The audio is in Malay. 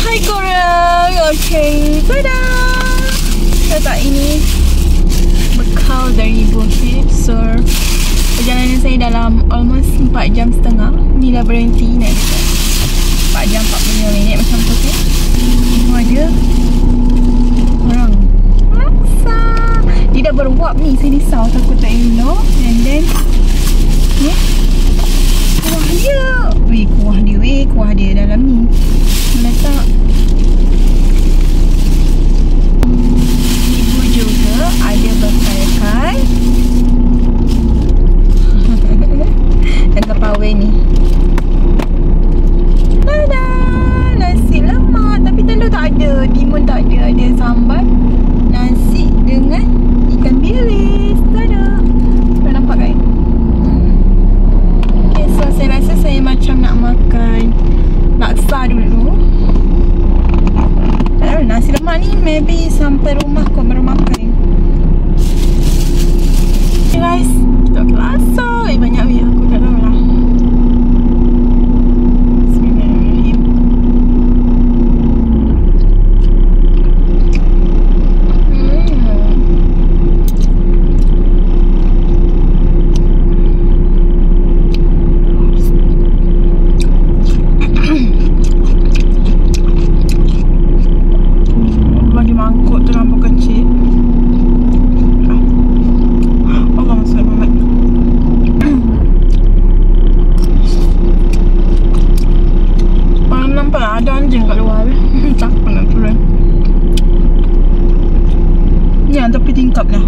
Hai korang. Okay, tada. Letak ini bekal dari Bukit Sur. Perjalanan saya dalam almost 4 jam setengah. Ni dah berhenti naik 4 jam 45 minit macam tu kan. Oh, ada orang maksa. Dia dah berwap ni. Saya risau takut tak elok. And then ni kuah dia. Kuah dia dalam ni. Letak ibu juga ada bekalkan dan terpawai ni. Tada! Nasi lemak. Tapi telur tak ada. Timun tak ada. Ada sambal nasi dengan ikan bilis. Tada! Dah nampak kan? Okay, so saya rasa saya macam nak makan laksa dulu. Tak tahu nasi lemak ni maybe sampai rumah kot baru makan. Okay guys, kita ke laksa. Banyak weh aku tak tahu lah. Bismillahirrahmanirrahim. Bagi mangkuk terlampau kecil. Allah SWT. Nampak lah ada anjing kat luar. Takut nak turun. Ni yang tepi tingkap lah.